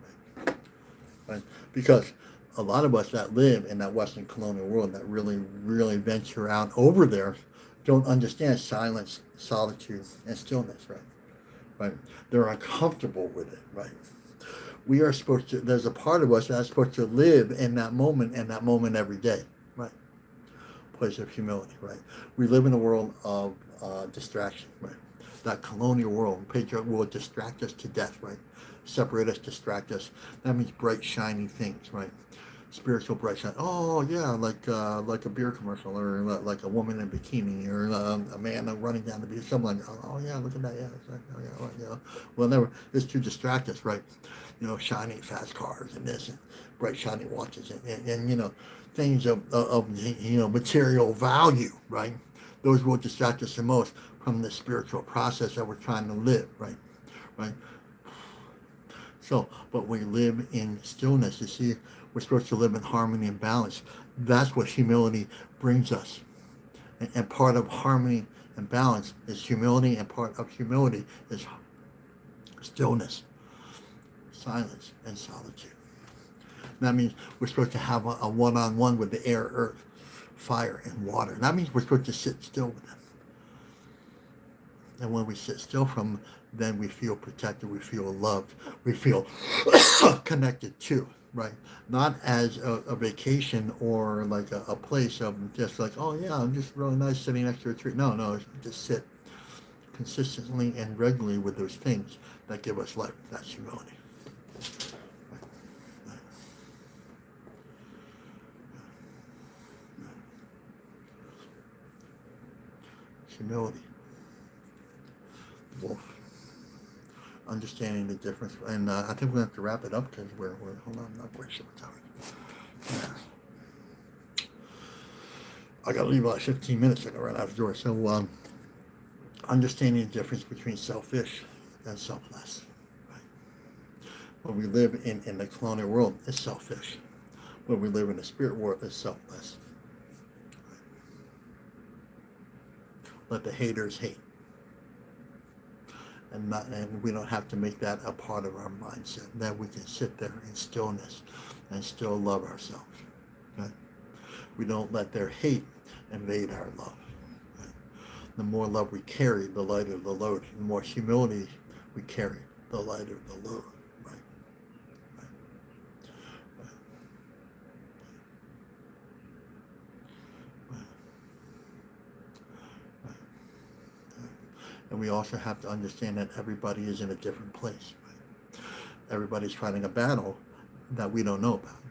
S1: right? Because a lot of us that live in that Western colonial world that really, really venture out over there don't understand silence, solitude, and stillness, right? Right? They're uncomfortable with it, right? We are supposed to, there's a part of us that's supposed to live in that moment and that moment every day, right? Place of humility, right? We live in a world of distraction, right? That colonial world, patriarchal world, distract us to death, right? Separate us, distract us. That means bright, shiny things, right? Spiritual bright shine. Oh yeah, like a beer commercial, or like a woman in a bikini, or a man running down the beach. Someone, oh yeah, look at that, yeah, oh yeah, well, Well, never. It's to distract us, right? Shiny fast cars and this, and bright shiny watches, and things of material value, right? Those will distract us the most from the spiritual process that we're trying to live, right? Right. So, but we live in stillness. You see, we're supposed to live in harmony and balance. That's what humility brings us. And part of harmony and balance is humility, and part of humility is stillness, silence, and solitude. That means we're supposed to have a one-on-one with the air, earth, fire, and water. That means we're supposed to sit still with them. And when we sit still from, then we feel protected, we feel loved, we feel connected to, right? Not as a vacation or like a place of just like, oh yeah, I'm just really nice sitting next to a tree. No, just sit consistently and regularly with those things that give us life. That's humility. Humility. Wolf. Understanding the difference, and I think we're going to have to wrap it up because we're hold on, I'm not quite sure what's happening. Yeah. I got to leave about 15 minutes. I got right out the door. So, understanding the difference between selfish and selfless. Right? When we live in the colonial world, it's selfish. When we live in the spirit world, it's selfless. Right? Let the haters hate. And we don't have to make that a part of our mindset, that we can sit there in stillness and still love ourselves. Right? We don't let their hate invade our love. Right? The more love we carry, the lighter the load. The more humility we carry, the lighter the load. Right? Right? Right? Right? Right? And we also have to understand that everybody is in a different place. Right? Everybody's fighting a battle that we don't know about,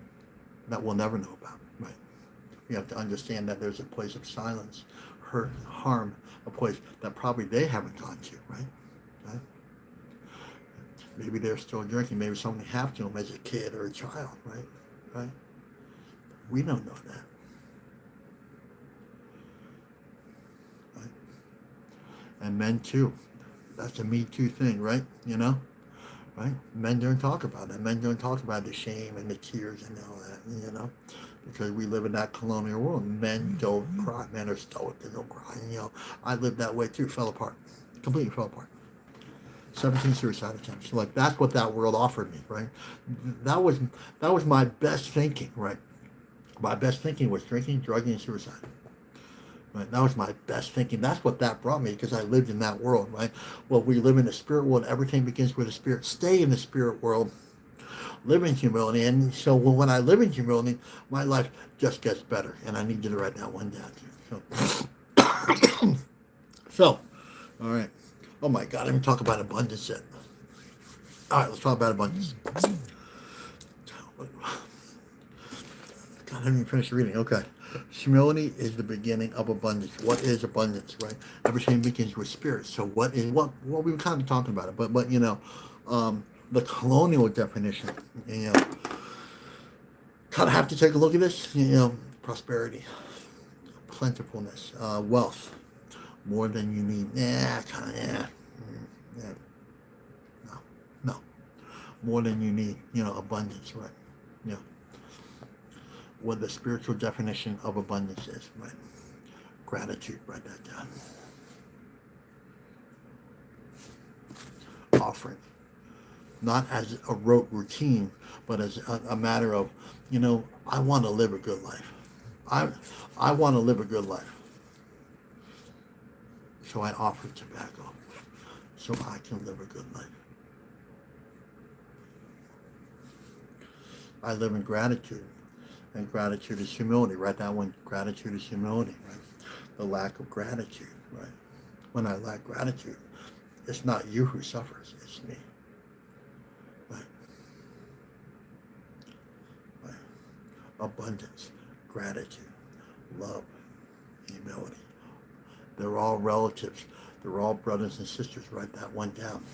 S1: that we'll never know about. Right? We have to understand that there's a place of silence, hurt, harm, a place that probably they haven't gone to. Right? Right? Maybe they're still drinking. Maybe somebody happened to them as a kid or a child. Right? Right? We don't know that. And men too. That's a Me Too thing, right? Right? Men don't talk about it. Men don't talk about the shame and the tears and all that, because we live in that colonial world. Men don't cry. Men are stoic. They don't cry. I lived that way too. Fell apart. Completely fell apart. 17 suicide attempts. So like that's what that world offered me, right? That was my best thinking, right? My best thinking was drinking, drugging, and suicide. Right? That was my best thinking. That's what that brought me because I lived in that world, right? Well, we live in the spirit world. Everything begins with the spirit. Stay in the spirit world. Live in humility. And so when I live in humility, my life just gets better. And I need you to write that one down. So, all right. Oh my God, let me talk about abundance yet. All right, let's talk about abundance. God, I didn't even finish reading. Okay. Humility is the beginning of abundance. What is abundance, right? Everything begins with spirit. So what we were kind of talking about it, but the colonial definition, kind of have to take a look at this, prosperity, plentifulness, wealth, more than you need. Yeah, no, no, more than you need, abundance, right? Yeah. What the spiritual definition of abundance is, right? Gratitude, write that down. Offering, not as a rote routine, but as a matter of, I want to live a good life. I want to live a good life. So I offer tobacco so I can live a good life. I live in gratitude. And gratitude is humility. Write that one. Gratitude is humility, right? The lack of gratitude, right? When I lack gratitude, it's not you who suffers, it's me. Right? Right? Abundance, gratitude, love, humility. They're all relatives. They're all brothers and sisters. Write that one down.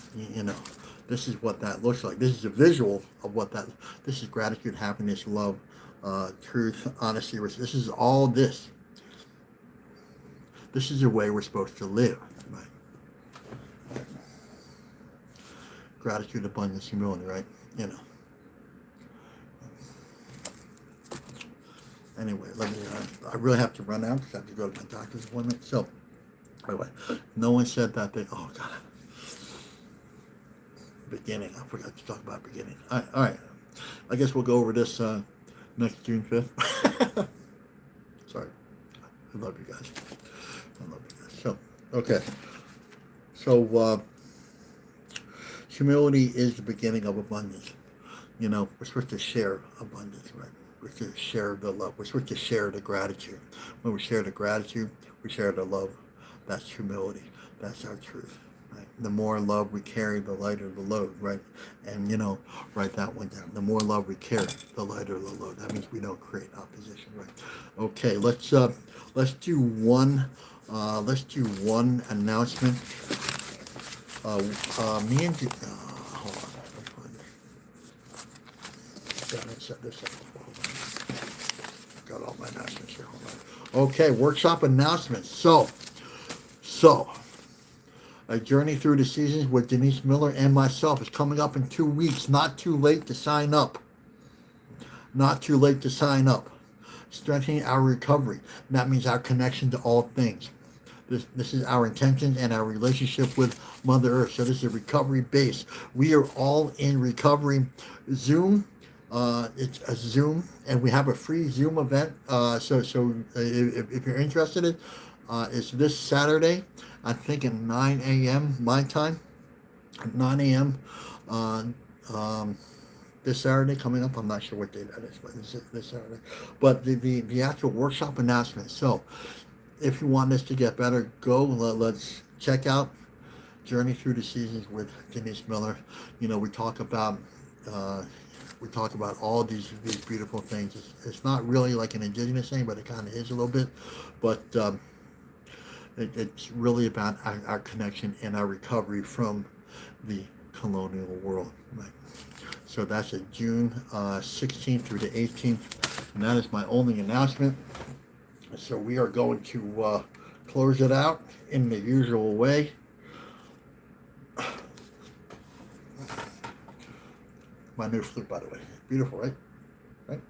S1: This is what that looks like. This is a visual of what that. This is gratitude, happiness, love, truth, honesty. This is all this. This is the way we're supposed to live. Right? Gratitude, abundance, humility. Right? Anyway, let me. I really have to run out because I have to go to my doctor's appointment. So, anyway, no one said that they. Oh God. Beginning. I forgot to talk about beginning. All right. I guess we'll go over this next June 5th. Sorry. I love you guys. So, okay. So, humility is the beginning of abundance. We're supposed to share abundance, right? We're supposed to share the love. We're supposed to share the gratitude. When we share the gratitude, we share the love. That's humility. That's our truth. Right? The more love we carry, the lighter the load, right? And write that one down. The more love we carry, the lighter the load. That means we don't create opposition, right? Okay, let's do one announcement. Me and hold on. Gotta set this up. Got all my announcements here. Hold on. Okay, workshop announcements. So. A Journey Through the Seasons with Denise Miller and myself is coming up in 2 weeks. Not too late to sign up. Not too late to sign up. Strengthening our recovery. That means our connection to all things. This is our intentions and our relationship with Mother Earth. So this is a recovery base. We are all in recovery. Zoom. It's a Zoom, and we have a free Zoom event. So if you're interested in, it's this Saturday. I think at 9 a.m. my time. 9 a.m. This Saturday coming up. I'm not sure what day that is, but it's this Saturday. But the actual workshop announcement. So if you want this to get better, let's check out Journey Through the Seasons with Denise Miller. We talk about all these beautiful things. It's not really like an indigenous thing, but it kind of is a little bit. But it's really about our connection and our recovery from the colonial world. Right? So that's a June 16th through the 18th, and that is my only announcement. So we are going to close it out in the usual way. My new flute, by the way. Beautiful, right? Right?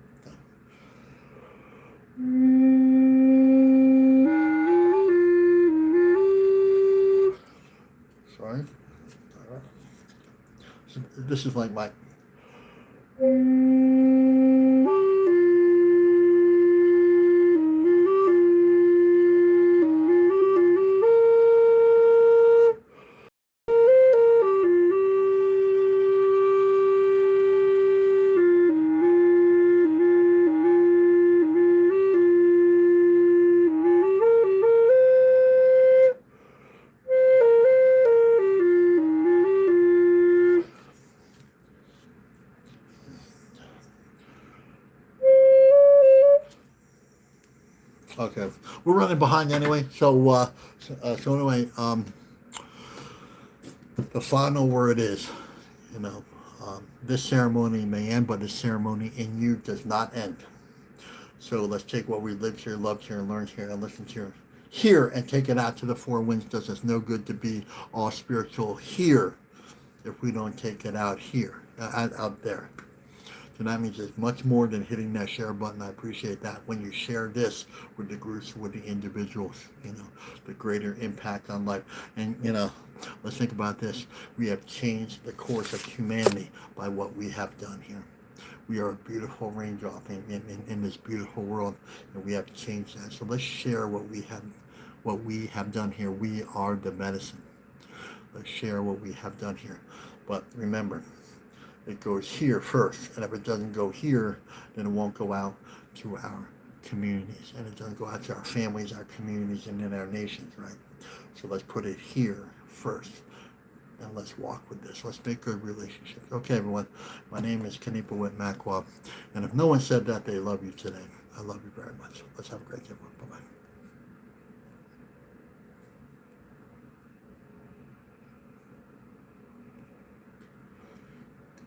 S1: Sorry. So this is like my... Okay, we're running behind anyway. So anyway, the final word is, you know, this ceremony may end, but the ceremony in you does not end. So let's take what we lived here, loved here, and learned here, and listened here, and take it out to the four winds. Does us no good to be all spiritual here if we don't take it out here, out there. So that means it's much more than hitting that share button. I appreciate that. When you share this with the groups, with the individuals, the greater impact on life. And, let's think about this. We have changed the course of humanity by what we have done here. We are a beautiful raindrop in this beautiful world, and we have to change that. So let's share what we have done here. We are the medicine. Let's share what we have done here. But remember, it goes here first, and if it doesn't go here, then it won't go out to our communities, and it doesn't go out to our families, our communities, and then our nations, right? So let's put it here first, and let's walk with this. Let's make good relationships. Okay, everyone, my name is Kanipa Whitmakwa, and if no one said that they love you today, I love you very much. Let's have a great day. Bye-bye.